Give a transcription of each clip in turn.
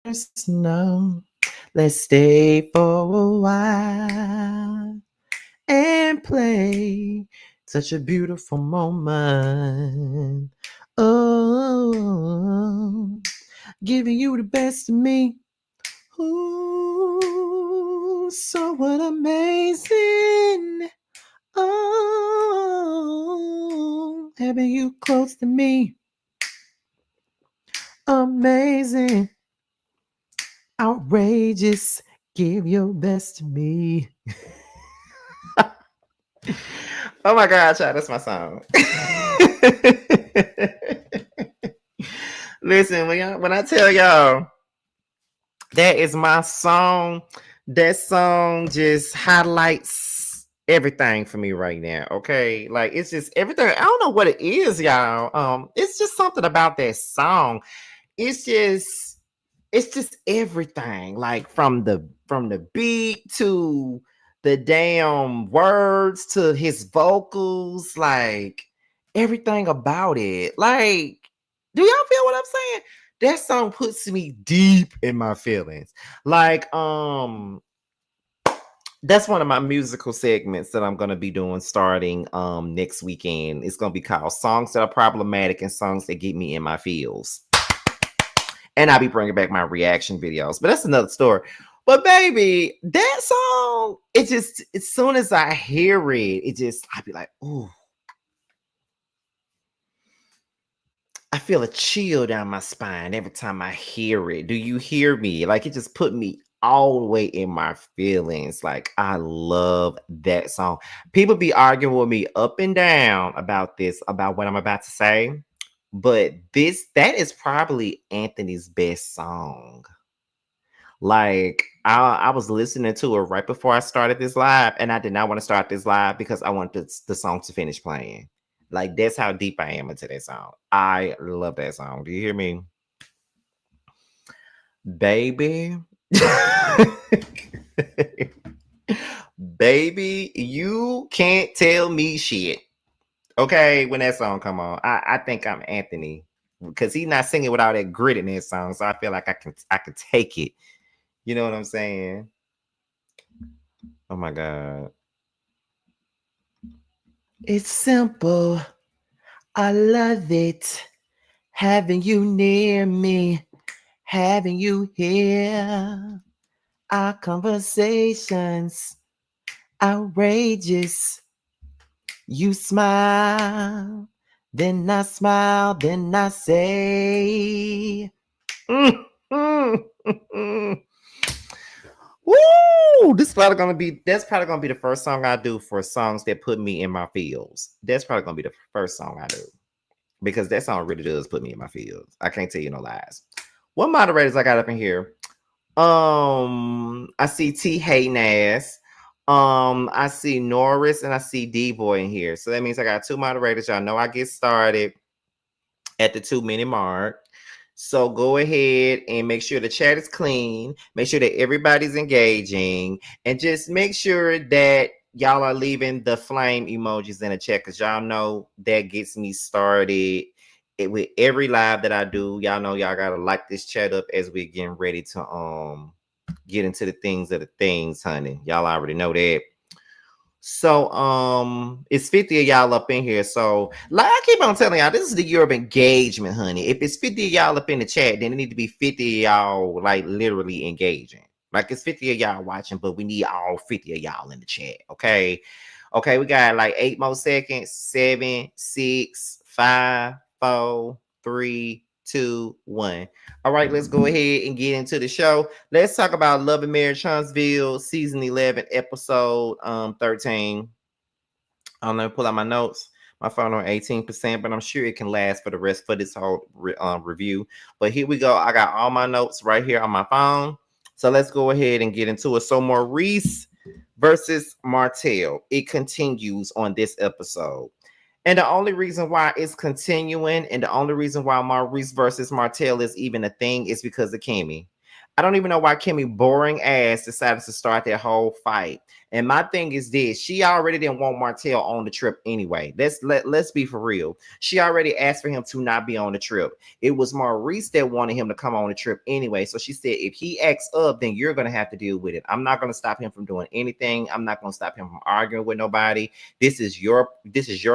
personal. Let's stay for a while and play such a beautiful moment. Oh, giving you the best of me. Ooh, so what amazing. Oh, having you close to me. Amazing. Outrageous. Give your best to me. Oh my God, child, that's my song. Listen, when I tell y'all that is my song, that song just highlights everything for me right now. Okay, like it's just everything. I don't know what it is, y'all. It's just something about that song. It's just everything. Like from the beat to the damn words to his vocals, like everything about it. Like, do y'all feel what I'm saying? That song puts me deep in my feelings. Like, that's one of my musical segments that I'm gonna be doing starting next weekend. It's gonna be called Songs That Are Problematic and Songs That Get Me in My Feels. And I'll be bringing back my reaction videos, but that's another story. But baby, that song, it just, as soon as I hear it, I'd be like, ooh, I feel a chill down my spine every time I hear it. Do you hear me? Like, it just put me all the way in my feelings. Like, I love that song. People be arguing with me up and down about this, about what I'm about to say. But that is probably Anthony's best song. Like, I was listening to it right before I started this live, and I did not want to start this live because I wanted the song to finish playing. Like, that's how deep I am into that song. I love that song. Do you hear me? Baby. Baby, you can't tell me shit. Okay, when that song come on, I think I'm Anthony because he's not singing with all that grit in his song, so I feel like I can take it. You know what I'm saying? Oh my God. It's simple. I love it. Having you near me, having you here. Our conversations outrageous. You smile, then I smile, then I say, mm, mm, mm. Woo! That's probably gonna be the first song I do for songs that put me in my feels. That's probably gonna be the first song I do. Because that song really does put me in my feels. I can't tell you no lies. What moderators I got up in here? I see T Haynes. I see Norris and I see D-Boy in here. So that means I got two moderators. Y'all know I get started at the 2-minute mark. So go ahead and make sure the chat is clean. Make sure that everybody's engaging. And just make sure that y'all are leaving the flame emojis in the chat, because y'all know that gets me started with every live that I do. Y'all know y'all gotta like this chat up as we're getting ready to get into the things of the things, honey. Y'all already know that. So it's 50 of y'all up in here. So like I keep on telling y'all, this is the year of engagement, honey. If it's 50 of y'all up in the chat, then it need to be 50 of y'all like literally engaging. Like it's 50 of y'all watching, but we need all 50 of y'all in the chat. Okay. Okay, we got like 8 more seconds. 7, 6, 5, 4, 3, 2, 1. All right, let's go ahead and get into the show. Let's talk about Love and Marriage Huntsville, season 11, episode 13. I'm gonna pull out my notes. My phone on 18%, but I'm sure it can last for the rest for this whole review. But here we go. I got all my notes right here on my phone. So let's go ahead and get into it. So Maurice versus Martell. It continues on this episode. And the only reason why it's continuing and the only reason why Maurice versus Martell is even a thing is because of Kimmy. I don't even know why Kimmy boring ass decided to start that whole fight. And my thing is this: she already didn't want Martell on the trip anyway. Let's be for real. She already asked for him to not be on the trip. It was Maurice that wanted him to come on the trip anyway. So she said, if he acts up, then you're gonna have to deal with it. I'm not gonna stop him from doing anything. I'm not gonna stop him from arguing with nobody. This is your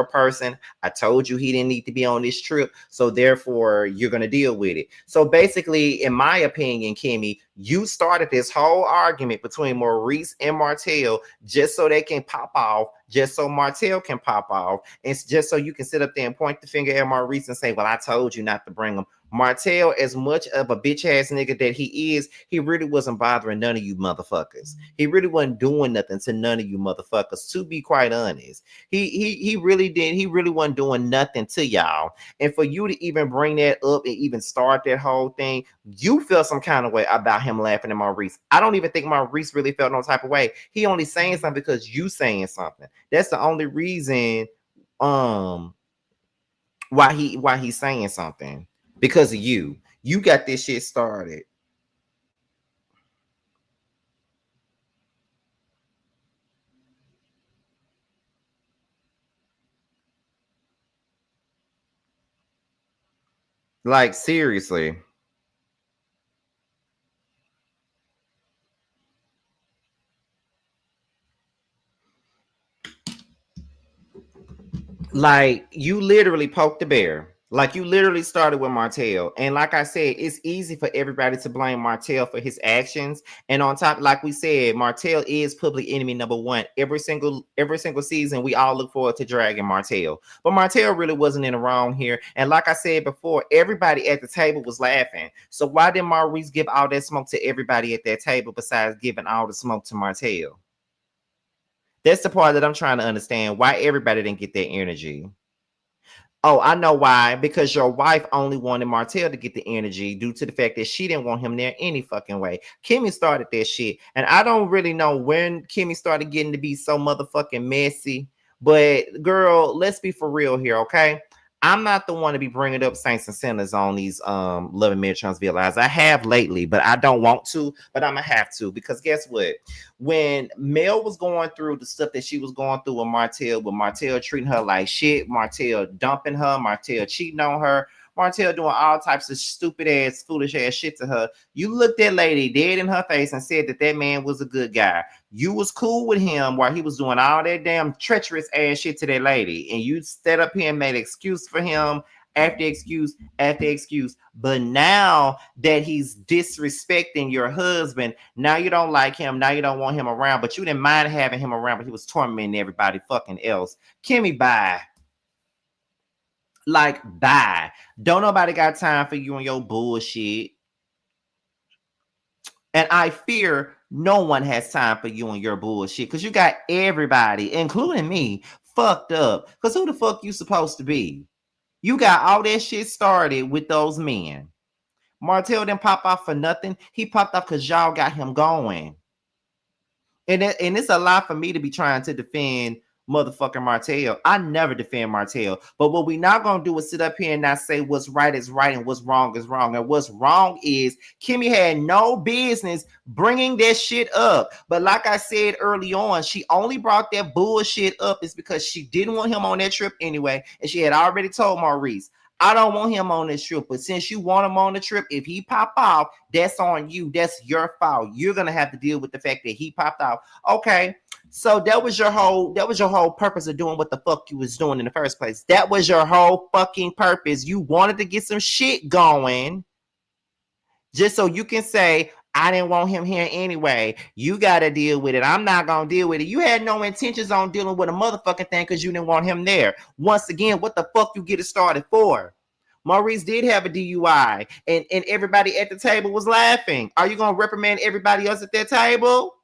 person. I told you he didn't need to be on this trip, so therefore you're gonna deal with it. So basically, in my opinion, Kimmy, you started this whole argument between Maurice and Martell just so they can pop off, just so Martell can pop off, and just so you can sit up there and point the finger at Maurice and say, well, I told you not to bring him. Martell, as much of a bitch ass nigga that he is, he really wasn't bothering none of you motherfuckers. He really wasn't doing nothing to none of you motherfuckers, to be quite honest. He really did. He really wasn't doing nothing to y'all. And for you to even bring that up and even start that whole thing, you felt some kind of way about him laughing at Maurice. I don't even think Maurice really felt no type of way. He only saying something because you saying something. That's the only reason why he's saying something. Because of you. You got this shit started. Like, seriously. Like, you literally poked the bear. Like, you literally started with Martell. And like I said, it's easy for everybody to blame Martell for his actions. And on top, like we said, Martell is public enemy number one. Every single season, we all look forward to dragging Martell. But Martell really wasn't in the wrong here. And like I said before, everybody at the table was laughing. So why did Maurice give all that smoke to everybody at that table besides giving all the smoke to Martell? That's the part that I'm trying to understand. Why everybody didn't get that energy? Oh, I know why. Because your wife only wanted Martell to get the energy due to the fact that she didn't want him there any fucking way. Kimmy started that shit. And I don't really know when Kimmy started getting to be so motherfucking messy. But girl, let's be for real here, okay? I'm not the one to be bringing up saints and sinners on these Loving Mary Huntsville lives. I have lately, but I don't want to. But I'm gonna have to, because guess what? When Mel was going through the stuff that she was going through with Martell treating her like shit, Martell dumping her, Martell cheating on her, Martell doing all types of stupid ass, foolish ass shit to her, you looked that lady dead in her face and said that that man was a good guy. You was cool with him while he was doing all that damn treacherous ass shit to that lady, and you stood up here and made excuse for him after excuse after excuse. But now that he's disrespecting your husband, now you don't like him. Now you don't want him around, but you didn't mind having him around, but he was tormenting everybody fucking else. Kimmy, bye. Like, bye. Don't nobody got time for you and your bullshit. And I fear no one has time for you and your bullshit, because you got everybody, including me, fucked up. Because who the fuck you supposed to be? You got all that shit started with those men. Martell didn't pop off for nothing. He popped off because y'all got him going. And it's a lot for me to be trying to defend motherfucking Martell. I never defend Martell. But what we not gonna do is sit up here and not say what's right is right and what's wrong is wrong. And what's wrong is Kimmy had no business bringing that shit up. But like I said early on, she only brought that bullshit up is because she didn't want him on that trip anyway. And she had already told Maurice, I don't want him on this trip, but since you want him on the trip, if he pop off, that's on you. That's your fault. You're gonna have to deal with the fact that he popped off. Okay, so that was your whole purpose of doing what the fuck you was doing in the first place. That was your whole fucking purpose. You wanted to get some shit going, just so you can say, I didn't want him here anyway. You got to deal with it. I'm not going to deal with it. You had no intentions on dealing with a motherfucking thing because you didn't want him there. Once again, what the fuck you get it started for? Maurice did have a DUI, and everybody at the table was laughing. Are you going to reprimand everybody else at that table?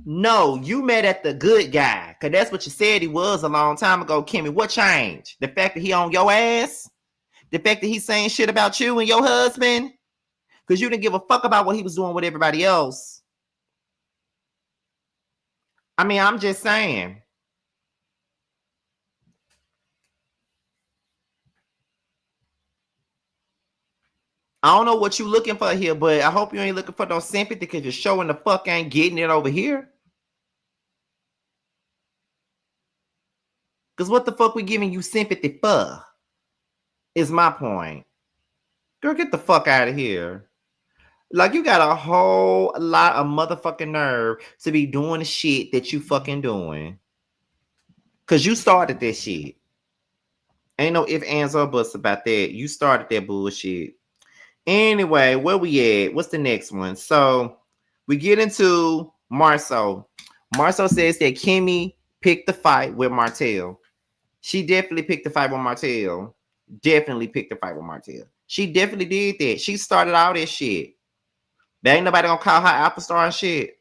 No, you met at the good guy, because that's what you said he was a long time ago, Kimmy. What changed? The fact that he on your ass? The fact that he's saying shit about you and your husband? Because you didn't give a fuck about what he was doing with everybody else. I mean, I'm just saying. I don't know what you looking for here, but I hope you ain't looking for no sympathy because you're showing the fuck ain't getting it over here. Because what the fuck we giving you sympathy for? Is my point. Girl, get the fuck out of here. Like, you got a whole lot of motherfucking nerve to be doing the shit that you fucking doing. Because you started that shit. Ain't no ifs, ands, or buts about that. You started that bullshit. Anyway, where we at? What's the next one? So, we get into Marceau. Marceau says that Kimmy picked the fight with Martell. She definitely picked the fight with Martell. Definitely picked the fight with Martell. She definitely did that. She started all this shit. There ain't nobody gonna call her alpha star and shit.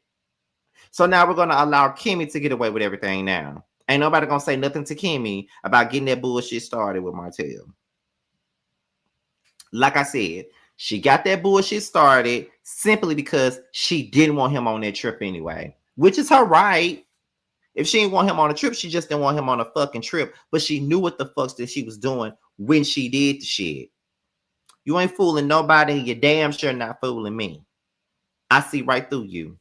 So now we're gonna allow Kimmy to get away with everything now. Ain't nobody gonna say nothing to Kimmy about getting that bullshit started with Martell. Like I said, she got that bullshit started simply because she didn't want him on that trip anyway, which is her right. If she didn't want him on a trip, she just didn't want him on a fucking trip. But she knew what the fuck that she was doing when she did the shit. You ain't fooling nobody, and you're damn sure not fooling me. I see right through you.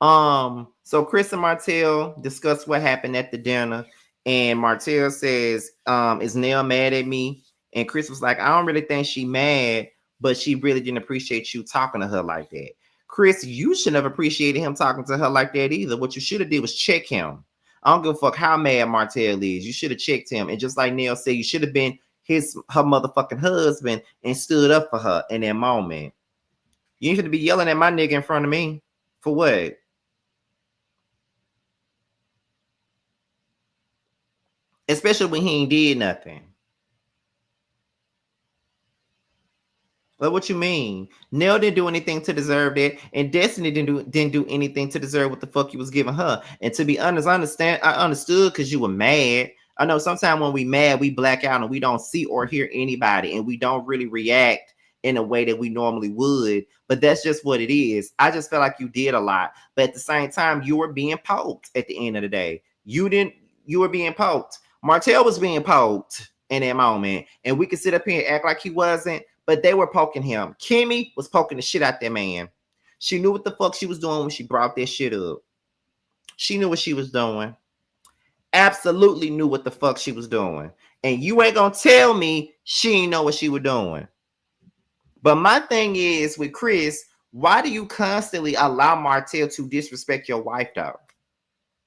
So Chris and Martell discuss what happened at the dinner, and Martell says, is Nell mad at me? And Chris was like, I don't really think she mad, but she really didn't appreciate you talking to her like that. Chris, you shouldn't have appreciated him talking to her like that either. What you should have did was check him. I don't give a fuck how mad Martell is. You should have checked him. And just like Nell said, you should have been her motherfucking husband and stood up for her in that moment. You should be yelling at my nigga in front of me. For what? Especially when he ain't did nothing. Well, what you mean? Nell didn't do anything to deserve that, and Destiny didn't do anything to deserve what the fuck you was giving her. And to be honest, I understood because you were mad. I know sometimes when we mad, we black out and we don't see or hear anybody, and we don't really react in a way that we normally would. But that's just what it is. I just felt like you did a lot, but at the same time, you were being poked. At the end of the day, you were being poked. Martell was being poked in that moment, and we could sit up here and act like he wasn't. But they were poking him. Kimmy was poking the shit out that man. She knew what the fuck she was doing when she brought that shit up. She knew what she was doing. Absolutely knew what the fuck she was doing. And you ain't gonna tell me she ain't know what she was doing. But my thing is with Chris, why do you constantly allow Martell to disrespect your wife though?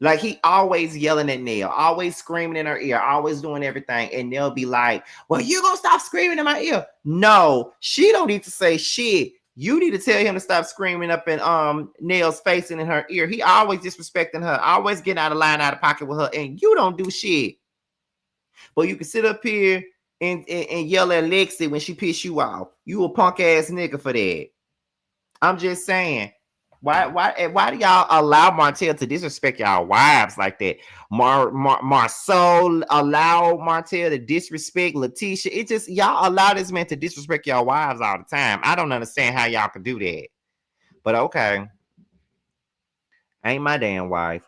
Like, he always yelling at Nell, always screaming in her ear, always doing everything. And they'll be like, well, you gonna stop screaming in my ear. No, she don't need to say shit. You need to tell him to stop screaming up in Nell's face and in her ear. He always disrespecting her, always getting out of line, out of pocket with her, and you don't do shit. But you can sit up here and yell at Lexi when she piss you off. You a punk ass nigga for that. I'm just saying. Why do y'all allow Martell to disrespect y'all wives like that? Marceau allow Martell to disrespect Letitia. It just, y'all allow this man to disrespect y'all wives all the time. I don't understand how y'all can do that. But okay. Ain't my damn wife.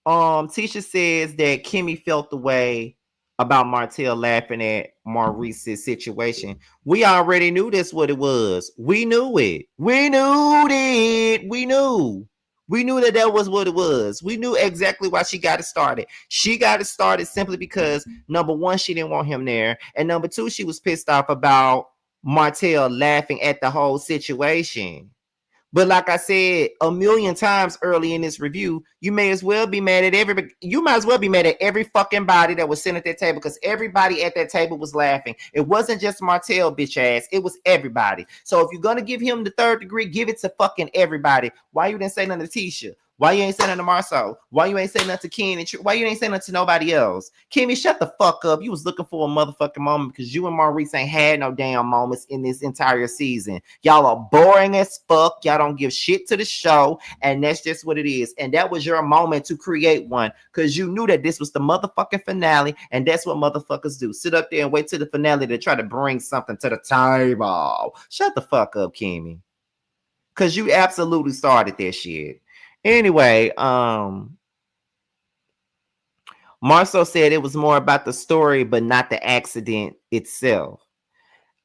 Tisha says that Kimmy felt the way about Martell laughing at Maurice's situation. We already knew that's what it was. We knew it. We knew it. We knew. We knew that was what it was. We knew exactly why she got it started. She got it started simply because, number one, she didn't want him there. And number two, she was pissed off about Martell laughing at the whole situation. But like I said a million times early in this review, you may as well be mad at every fucking body that was sitting at that table, because everybody at that table was laughing. It wasn't just Martell, bitch ass. It was everybody. So if you're gonna give him the third degree, give it to fucking everybody. Why you didn't say nothing to Tisha? Why you ain't saying nothing to Marceau? Why you ain't saying nothing to Ken? Why you ain't saying nothing to nobody else? Kimmy, shut the fuck up. You was looking for a motherfucking moment because you and Maurice ain't had no damn moments in this entire season. Y'all are boring as fuck. Y'all don't give shit to the show, and that's just what it is. And that was your moment to create one, because you knew that this was the motherfucking finale, and that's what motherfuckers do. Sit up there and wait till the finale to try to bring something to the table. Shut the fuck up, Kimmy. Because you absolutely started that shit. Anyway, Marceau said it was more about the story, but not the accident itself.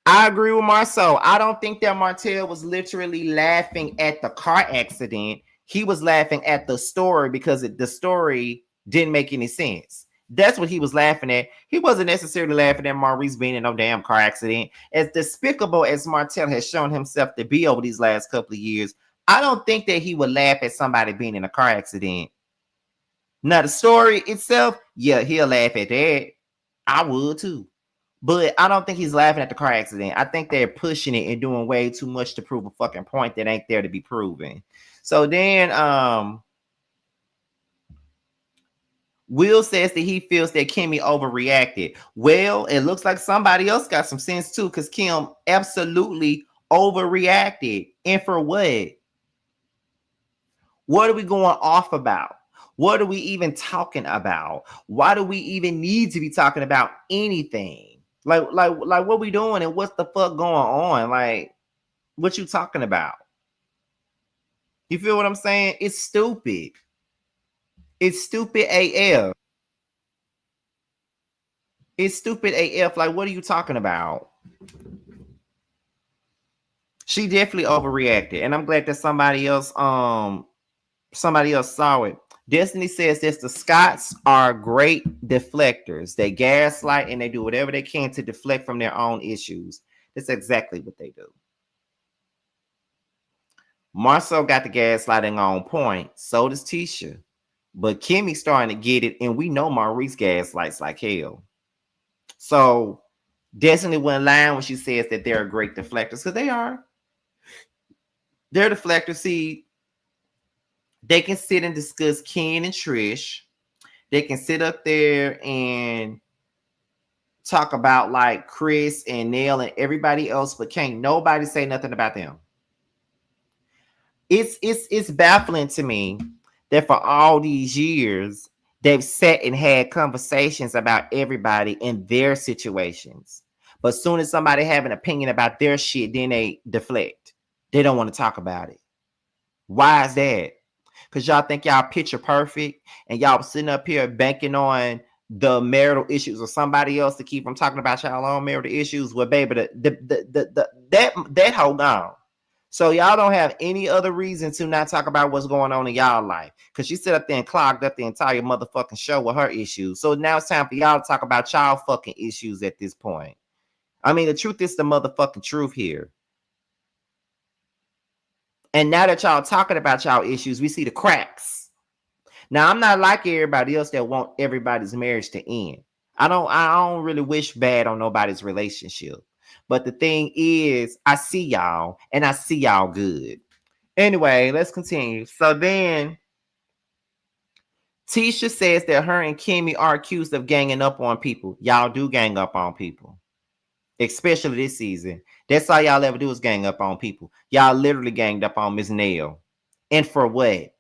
I agree with Marceau. I don't think that Martell was literally laughing at the car accident. He was laughing at the story because the story didn't make any sense. That's what he was laughing at. He wasn't necessarily laughing at Maurice being in no damn car accident. As despicable as Martell has shown himself to be over these last couple of years, I don't think that he would laugh at somebody being in a car accident. Now, the story itself, yeah, he'll laugh at that. I would too. But I don't think he's laughing at the car accident. I think they're pushing it and doing way too much to prove a fucking point that ain't there to be proven. So then Will says that he feels that Kimmy overreacted. Well, it looks like somebody else got some sense too, because Kim absolutely overreacted. And for what? What are we going off about? What are we even talking about? Why do we even need to be talking about anything? Like what we doing and what's the fuck going on? Like, what you talking about? You feel what I'm saying? It's stupid. It's stupid AF. It's stupid AF. Like, what are you talking about? She definitely overreacted, and I'm glad that somebody else saw it. Destiny says this: the Scots are great deflectors. They gaslight and they do whatever they can to deflect from their own issues. That's exactly what they do. Marcel got the gaslighting on point. So does Tisha. But Kimmy's starting to get it, and we know Maurice gaslights like hell. So Destiny went lying when she says that they're great deflectors, because they are. They're deflectors. See, they can sit and discuss Ken and Trish. They can sit up there and talk about like Chris and Neil and everybody else, but can't nobody say nothing about them. It's baffling to me that for all these years they've sat and had conversations about everybody and their situations. But as soon as somebody have an opinion about their shit, then they deflect. They don't want to talk about it. Why is that? Because y'all think y'all picture perfect and y'all sitting up here banking on the marital issues of somebody else to keep from talking about y'all own marital issues. Well, baby, that hold on. So y'all don't have any other reason to not talk about what's going on in y'all life. Because she sit up there and clogged up the entire motherfucking show with her issues. So now it's time for y'all to talk about y'all fucking issues at this point. I mean, the truth is the motherfucking truth here. And now that y'all talking about y'all issues, we see the cracks. Now, I'm not like everybody else that want everybody's marriage to end. I don't really wish bad on nobody's relationship. But the thing is, I see y'all and I see y'all good. Anyway, let's continue. So then Tisha says that her and Kimmy are accused of ganging up on people. Y'all do gang up on people. Especially this season. That's all y'all ever do is gang up on people. Y'all literally ganged up on Miss Nail. And for what?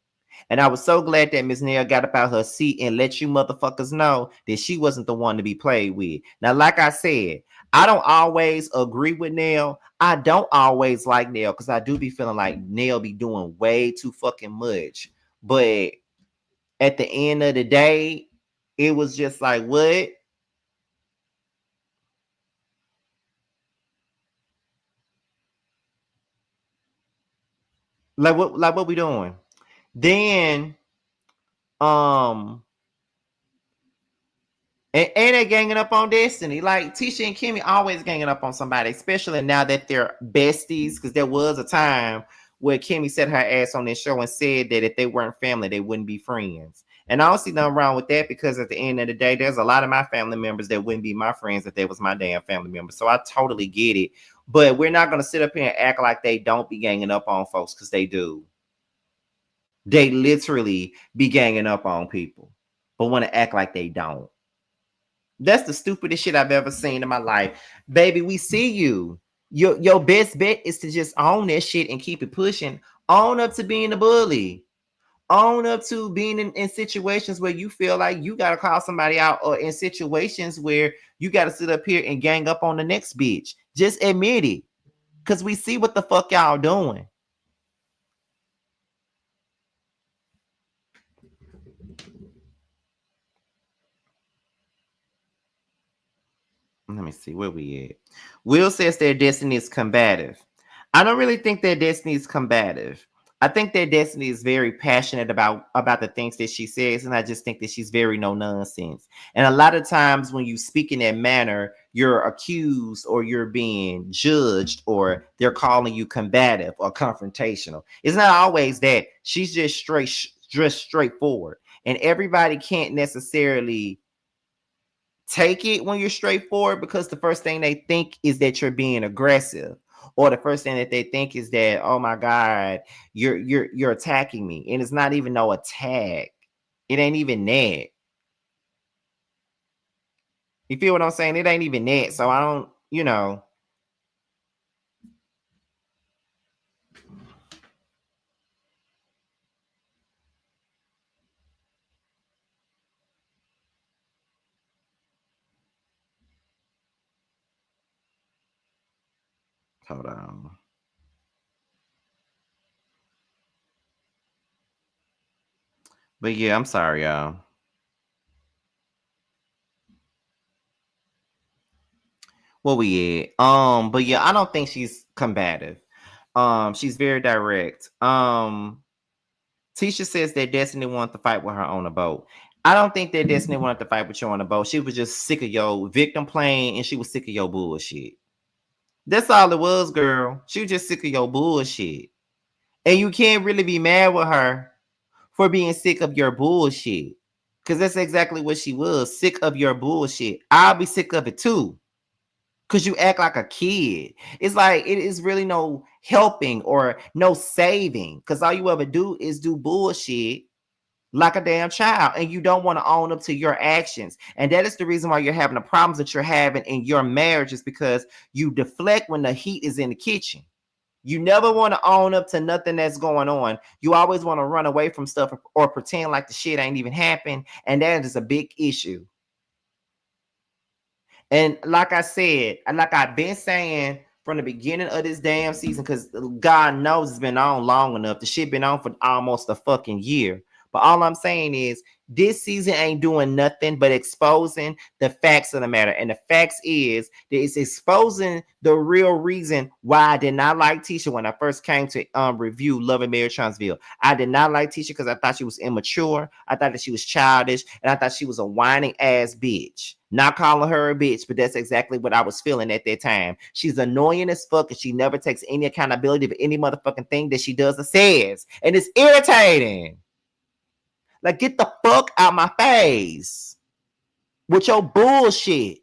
And I was so glad that Miss Nail got up out her seat and let you motherfuckers know that she wasn't the one to be played with. Now, like I said, I don't always agree with Nail. I don't always like Nail because I do be feeling like Nail be doing way too fucking much. But at the end of the day, it was just like, what? Like what we doing? Then and they ganging up on Destiny. Like Tisha and Kimmy always ganging up on somebody, especially now that they're besties. Because there was a time where Kimmy set her ass on this show and said that if they weren't family, they wouldn't be friends. And I don't see nothing wrong with that because at the end of the day, there's a lot of my family members that wouldn't be my friends if they was my damn family members. So I totally get it. But we're not gonna sit up here and act like they don't be ganging up on folks because they do. They literally be ganging up on people, but want to act like they don't. That's the stupidest shit I've ever seen in my life. Baby, we see you. Your best bet is to just own that shit and keep it pushing. Own up to being a bully. Own up to being in situations where you feel like you got to call somebody out, or in situations where you got to sit up here and gang up on the next bitch. Just admit it. Because we see what the fuck y'all doing. Let me see where we at. Will says their destiny is combative. I don't really think their destiny is combative. I think their destiny is very passionate about the things that she says, and I just think that she's very no nonsense. And a lot of times when you speak in that manner, you're accused or you're being judged or they're calling you combative or confrontational. It's not always that. She's just straightforward, and everybody can't necessarily take it when you're straightforward because the first thing they think is that you're being aggressive, or the first thing that they think is that, oh my god, you're attacking me, and it's not even no attack. It ain't even that. You feel what I'm saying? It ain't even that. So I don't, hold on. But yeah, I'm sorry, y'all. What we at? But yeah, I don't think she's combative. She's very direct. Tisha says that Destiny wanted to fight with her on a boat. I don't think that Destiny wanted to fight with you on a boat. She was just sick of your victim playing, and she was sick of your bullshit. That's all it was, girl. She was just sick of your bullshit. And you can't really be mad with her for being sick of your bullshit. Because that's exactly what she was, sick of your bullshit. I'll be sick of it too. Because you act like a kid. It's like it is really no helping or no saving. Because all you ever do is do bullshit like a damn child, and you don't want to own up to your actions. And that is the reason why you're having the problems that you're having in your marriage, is because you deflect when the heat is in the kitchen. You never want to own up to nothing that's going on. You always want to run away from stuff or pretend like the shit ain't even happened, and that is a big issue. And like I said, and like I've been saying from the beginning of this damn season, because God knows it's been on long enough. The shit been on for almost a fucking year. But all I'm saying is this season ain't doing nothing but exposing the facts of the matter. And the facts is that it's exposing the real reason why I did not like Tisha when I first came to review Love and Marriage Huntsville. I did not like Tisha because I thought she was immature. I thought that she was childish. And I thought she was a whining ass bitch. Not calling her a bitch, but that's exactly what I was feeling at that time. She's annoying as fuck, and she never takes any accountability for any motherfucking thing that she does or says. And it's irritating. Like, get the fuck out my face with your bullshit.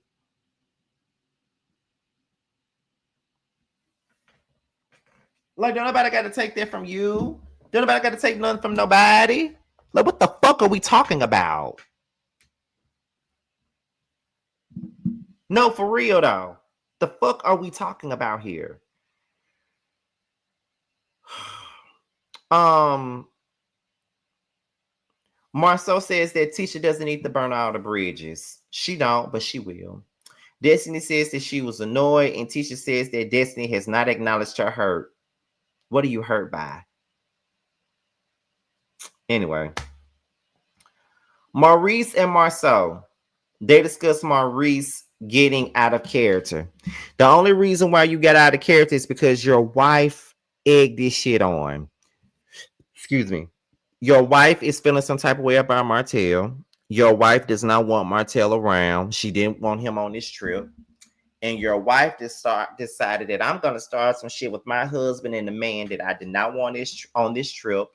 Like, don't nobody got to take that from you. Don't nobody got to take nothing from nobody. Like, what the fuck are we talking about? No, for real though. The fuck are we talking about here? Marceau says that Tisha doesn't need to burn all the bridges. She don't, but she will. Destiny says that she was annoyed, and Tisha says that Destiny has not acknowledged her hurt. What are you hurt by? Anyway, Maurice and Marceau, they discuss Maurice getting out of character. The only reason why you got out of character is because your wife egged this shit on. Excuse me. Your wife is feeling some type of way about Martell. Your wife does not want Martell around. She didn't want him on this trip. And your wife decided that I'm going to start some shit with my husband and the man that I did not want on this trip.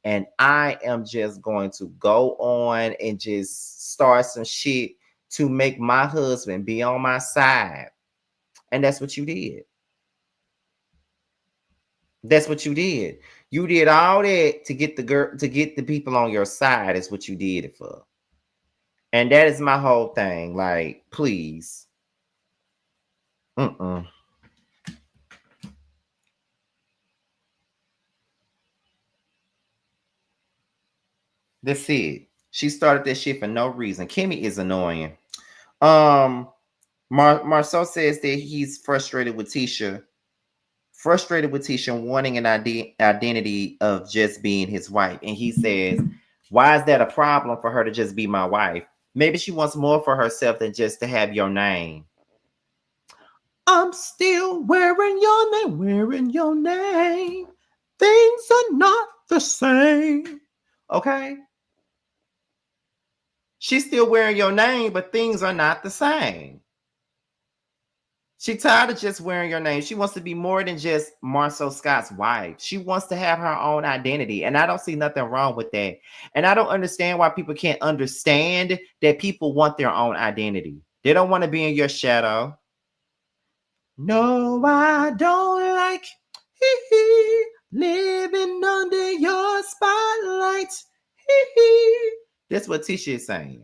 And I am just going to go on and just start some shit to make my husband be on my side. And that's what you did. That's what you did. You did all that to get the people on your side. Is what you did it for. And that is my whole thing. Like, please. That's it. She started that shit for no reason. Kimmy is annoying. Marceau says that he's frustrated with Tisha wanting an identity of just being his wife. And he says, why is that a problem for her to just be my wife? Maybe she wants more for herself than just to have your name. I'm still wearing your name. Things are not the same. Okay? She's still wearing your name, but things are not the same. She tired of just wearing your name. She wants to be more than just Marcel Scott's wife. She wants to have her own identity. And I don't see nothing wrong with that. And I don't understand why people can't understand that people want their own identity. They don't want to be in your shadow. No, I don't like living under your spotlight. That's what Tisha is saying.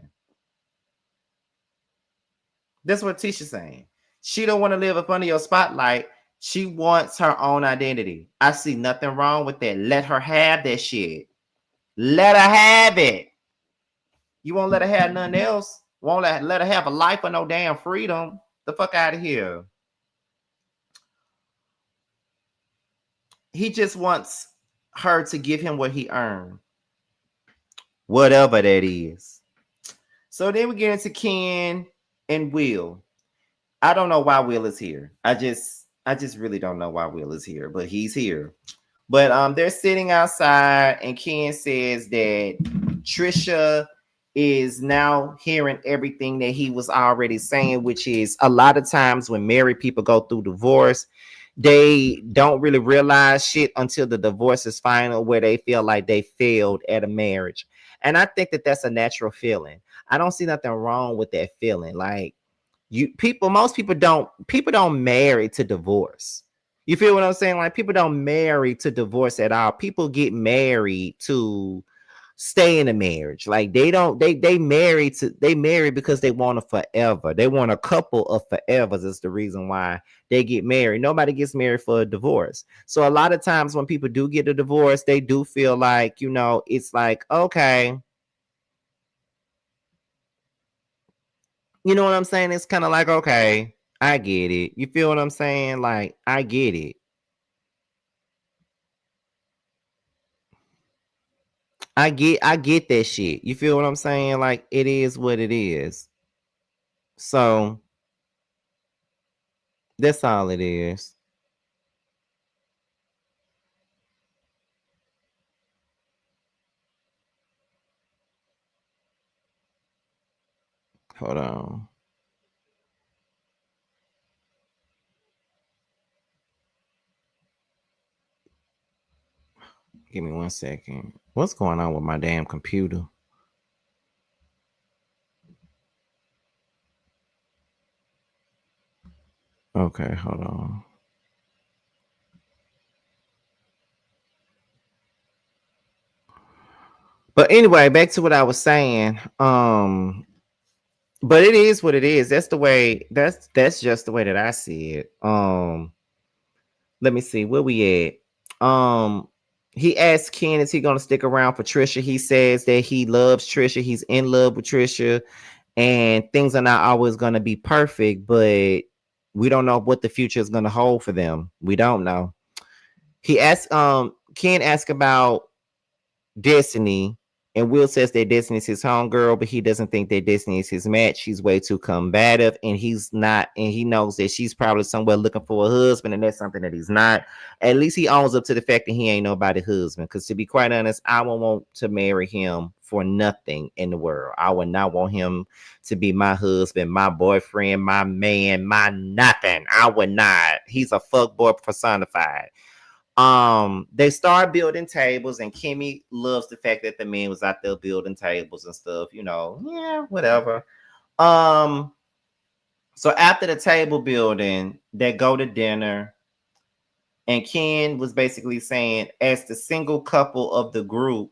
That's what Tisha's saying. She don't want to live up under your spotlight. She wants her own identity. I see nothing wrong with that. Let her have that shit. Let her have it. You won't let her have nothing else. Won't let her have a life of no damn freedom. The fuck out of here. He just wants her to give him what he earned. Whatever that is. So then we get into Ken and Will. I don't know why Will is here. I just really don't know why Will is here, but he's here. But they're sitting outside, and Ken says that Trisha is now hearing everything that he was already saying, which is a lot of times when married people go through divorce, they don't really realize shit until the divorce is final, where they feel like they failed at a marriage. And I think that that's a natural feeling. I don't see nothing wrong with that feeling. Like, most people don't marry to divorce. You feel what I'm saying? Like, people don't marry to divorce at all. People get married to stay in a marriage. Like, they marry because they want a forever. They want a couple of forevers. Is the reason why they get married. Nobody gets married for a divorce. So a lot of times when people do get a divorce, they do feel like, it's like, okay, you know what I'm saying? It's kind of like, okay, I get it. You feel what I'm saying? Like, I get it. I get that shit. You feel what I'm saying? Like, it is what it is. So that's all it is. Hold on. Give me 1 second. What's going on with my damn computer? Okay, hold on. But anyway, back to what I was saying. But it is what it is. That's the way. That's just the way that I see it. Let me see where we at. He asked Ken, is he gonna stick around for Trisha? He says that he loves Trisha. He's in love with Trisha, and things are not always gonna be perfect, but we don't know what the future is gonna hold for them. We don't know. He asked, Ken asked about Destiny, and Will says that Destiny is his homegirl, but he doesn't think that Destiny is his match. She's way too combative, and he's not, and he knows that she's probably somewhere looking for a husband, and that's something that he's not. At least he owns up to the fact that he ain't nobody's husband. Because to be quite honest, I won't want to marry him for nothing in the world. I would not want him to be my husband, my boyfriend, my man, my nothing. I would not. He's a fuckboy personified. They start building tables, and Kimmy loves the fact that the man was out there building tables and stuff, yeah, whatever. So after the table building, they go to dinner, and Ken was basically saying, as the single couple of the group,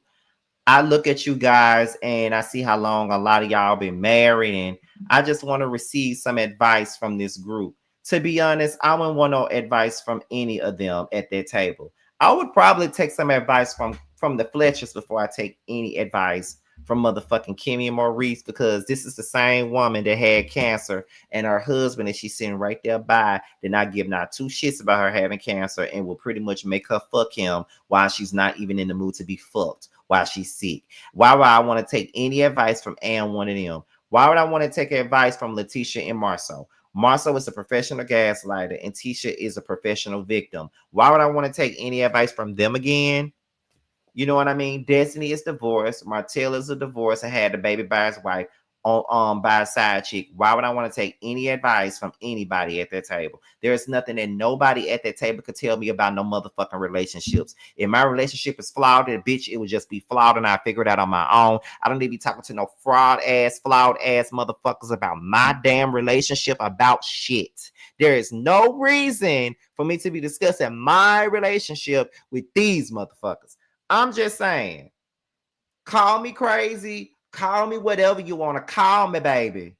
I look at you guys and I see how long a lot of y'all been married, and I just want to receive some advice from this group. To be honest, I wouldn't want no advice from any of them at that table. I would probably take some advice from the Fletchers before I take any advice from motherfucking Kimmy and Maurice, because this is the same woman that had cancer, and her husband, and she's sitting right there by, did not give not two shits about her having cancer, and will pretty much make her fuck him while she's not even in the mood to be fucked while she's sick. Why would I want to take any advice from one of them? Why would I want to take advice from Letitia and Marceau? Marcel is a professional gaslighter, and Tisha is a professional victim. Why would I want to take any advice from them again? You know what I mean? Destiny is divorced. Martell is a divorce and had the baby by his wife on by a side chick. Why would I want to take any advice from anybody at that table? There's nothing that nobody at that table could tell me about no motherfucking relationships. If my relationship is flawed, then bitch, it would just be flawed and I figure it out on my own. I don't need to be talking to no flawed ass motherfuckers about my damn relationship about shit. There is no reason for me to be discussing my relationship with these motherfuckers. I'm just saying, call me crazy, call me whatever you want to call me, baby.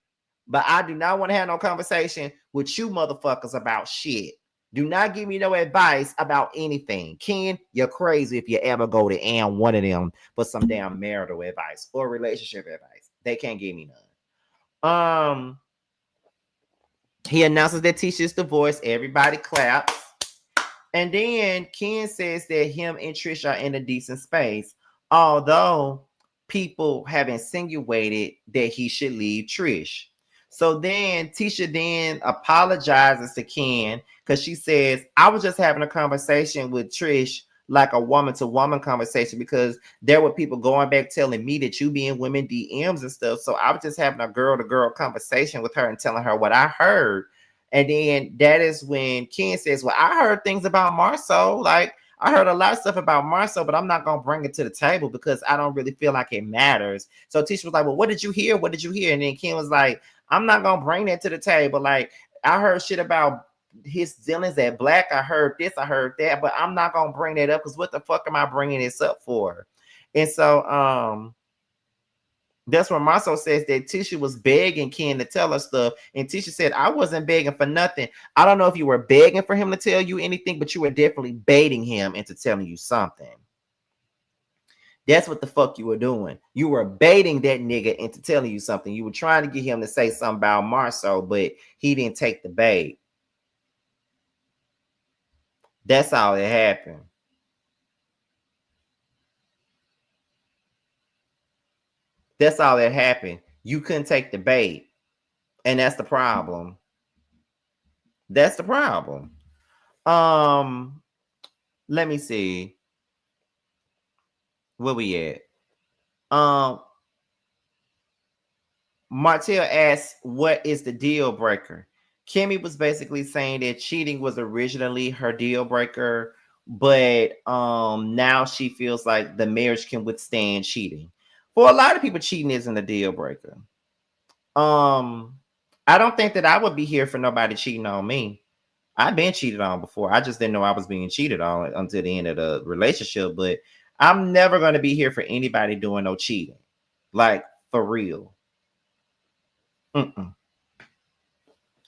But I do not want to have no conversation with you motherfuckers about shit. Do not give me no advice about anything. Ken, you're crazy if you ever go to one of them for some damn marital advice or relationship advice. They can't give me none. He announces that Tisha's divorced. Everybody claps. And then Ken says that him and Trish are in a decent space, although people have insinuated that he should leave Trish. So then Tisha then apologizes to Ken because she says, I was just having a conversation with Trish, like a woman-to-woman conversation, because there were people going back telling me that you be in women DMs and stuff. So I was just having a girl-to-girl conversation with her and telling her what I heard. And then that is when Ken says, well, I heard things about Marceau. Like, I heard a lot of stuff about Marceau, but I'm not going to bring it to the table because I don't really feel like it matters. So Tisha was like, well, what did you hear? What did you hear? And then Ken was like, I'm not going to bring that to the table. Like, I heard shit about his dealings at Black. I heard this, I heard that, but I'm not going to bring that up because what the fuck am I bringing this up for? And so, that's when Marceau says that Tisha was begging Ken to tell her stuff. And Tisha said, I wasn't begging for nothing. I don't know if you were begging for him to tell you anything, but you were definitely baiting him into telling you something. That's what the fuck you were doing. You were baiting that nigga into telling you something. You were trying to get him to say something about Marceau, but he didn't take the bait. That's all that happened. That's all that happened. You couldn't take the bait. And that's the problem. That's the problem. Let me see. Where we at? Martell asks, what is the deal breaker? Kimmy was basically saying that cheating was originally her deal breaker, but now she feels like the marriage can withstand cheating. For a lot of people, cheating isn't a deal breaker. I don't think that I would be here for nobody cheating on me. I've been cheated on before. I just didn't know I was being cheated on until the end of the relationship. But I'm never going to be here for anybody doing no cheating. Like, for real. I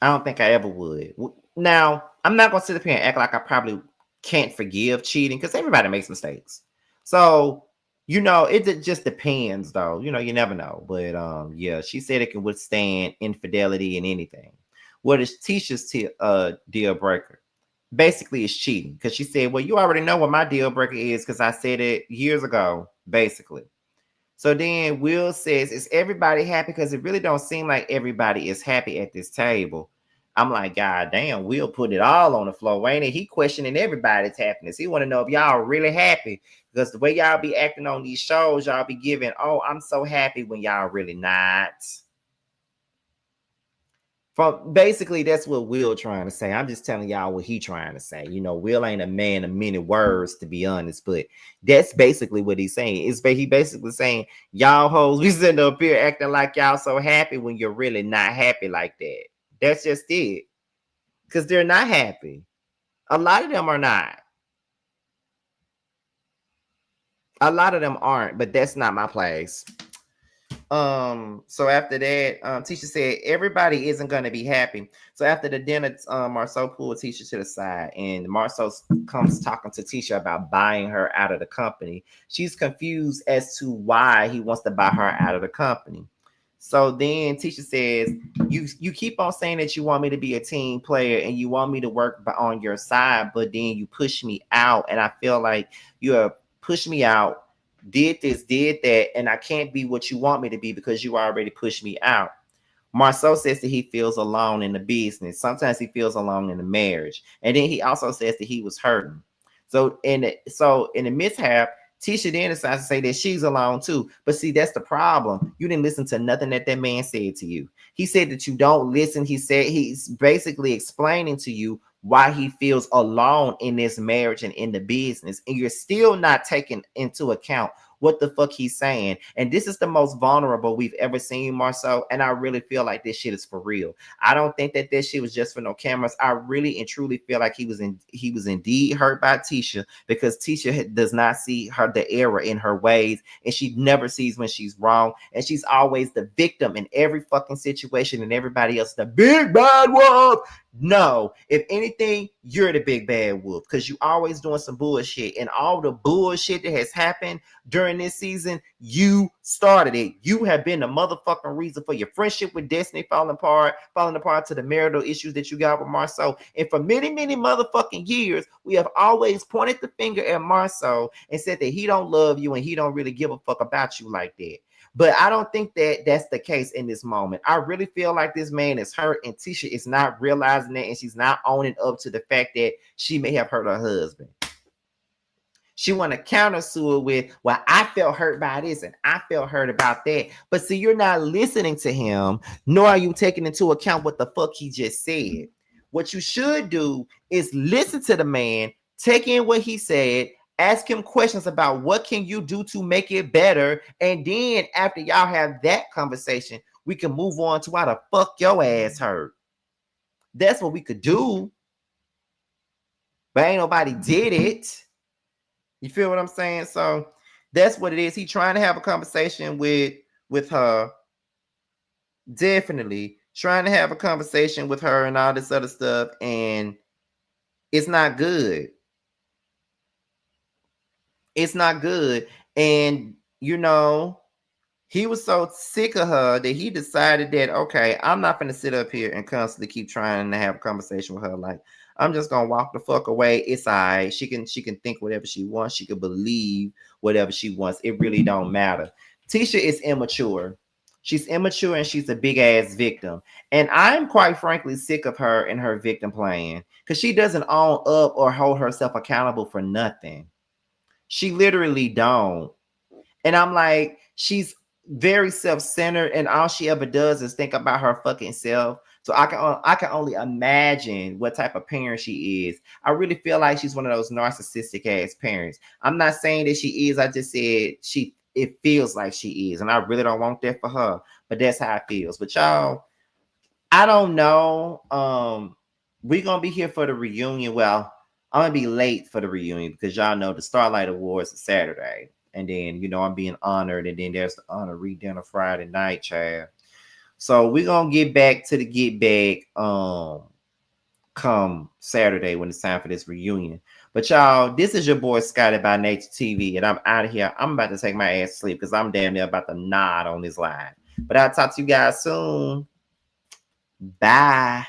don't think I ever would. Now, I'm not going to sit up here and act like I probably can't forgive cheating because everybody makes mistakes. So, you know, it just depends, though. You know, you never know. But, yeah, she said it can withstand infidelity and anything. What is Tisha's deal breaker? Basically, it's cheating because she said, well, you already know what my deal breaker is because I said it years ago, basically. So then Will says, is everybody happy? Because it really don't seem like everybody is happy at this table. I'm like, God damn, Will put it all on the floor, ain't it? He questioning everybody's happiness. He want to know if y'all are really happy. Because the way y'all be acting on these shows, y'all be giving, oh, I'm so happy when y'all really not. From basically, that's what Will trying to say. I'm just telling y'all what he trying to say. You know, Will ain't a man of many words, to be honest, but that's basically what he's saying. He basically saying, y'all hoes, we sitting up here acting like y'all so happy when you're really not happy like that. That's just it. Because they're not happy. A lot of them are not. A lot of them aren't, but that's not my place. So after that, Tisha said everybody isn't going to be happy. So after the dinner, Marceau pulled Tisha to the side, and Marceau comes talking to Tisha about buying her out of the company. She's confused as to why he wants to buy her out of the company. So then Tisha says, you keep on saying that you want me to be a team player and you want me to work on your side, but then you push me out, and I feel like you have pushed me out, did this, did that, and I can't be what you want me to be because you already pushed me out. Marceau says that he feels alone in the business. Sometimes he feels alone in the marriage. And then he also says that he was hurting. So in the mishap, Tisha then decides to say that she's alone too. But see, that's the problem. You didn't listen to nothing that man said to you. He said that you don't listen. He said he's basically explaining to you why he feels alone in this marriage and in the business. And you're still not taking into account what the fuck he's saying. And this is the most vulnerable we've ever seen Marceau. And I really feel like this shit is for real. I don't think that this shit was just for no cameras. I really and truly feel like he was indeed hurt by Tisha, because Tisha does not see her the error in her ways, and she never sees when she's wrong, and she's always the victim in every fucking situation, and everybody else the big bad wolf. No, if anything, you're the big bad wolf, because you always doing some bullshit, and all the bullshit that has happened during this season, you started it. You have been the motherfucking reason for your friendship with Destiny falling apart to the marital issues that you got with Marceau. And for many, many motherfucking years, we have always pointed the finger at Marceau and said that he don't love you and he don't really give a fuck about you like that. But I don't think that that's the case in this moment. I really feel like this man is hurt, and Tisha is not realizing that, and she's not owning up to the fact that she may have hurt her husband. She want to counter sue it with, well, I felt hurt by this and I felt hurt about that. But see, you're not listening to him, nor are you taking into account what the fuck he just said. What you should do is listen to the man, take in what he said, ask him questions about what can you do to make it better. And then after y'all have that conversation, we can move on to why the fuck your ass hurt. That's what we could do. But ain't nobody did it. You feel what I'm saying? So that's what it is. He trying to have a conversation with her. Definitely trying to have a conversation with her and all this other stuff. And it's not good. It's not good. And, you know, he was so sick of her that he decided that, okay, I'm not going to sit up here and constantly keep trying to have a conversation with her. Like, I'm just gonna walk the fuck away. It's all right. She can think whatever she wants. She can believe whatever she wants. It really don't matter. Tisha is immature. She's immature and she's a big ass victim. And I'm quite frankly sick of her and her victim playing, because she doesn't own up or hold herself accountable for nothing. She literally don't. And I'm like, she's very self-centered, and all she ever does is think about her fucking self. So I can only imagine what type of parent she is. I really feel like she's one of those narcissistic ass parents. I'm not saying that she is. I just said it feels like she is, and I really don't want that for her. But that's how it feels. But y'all, I don't know. We're gonna be here for the reunion. Well, I'm gonna be late for the reunion because y'all know the Starlight Awards is Saturday. And then, you know, I'm being honored. And then there's the honor read dinner Friday night, child. So we're gonna get back to the get back come Saturday when it's time for this reunion. But y'all, this is your boy Scotty by Nature TV, and I'm out of here. I'm about to take my ass to sleep because I'm damn near about to nod on this live. But I'll talk to you guys soon. Bye.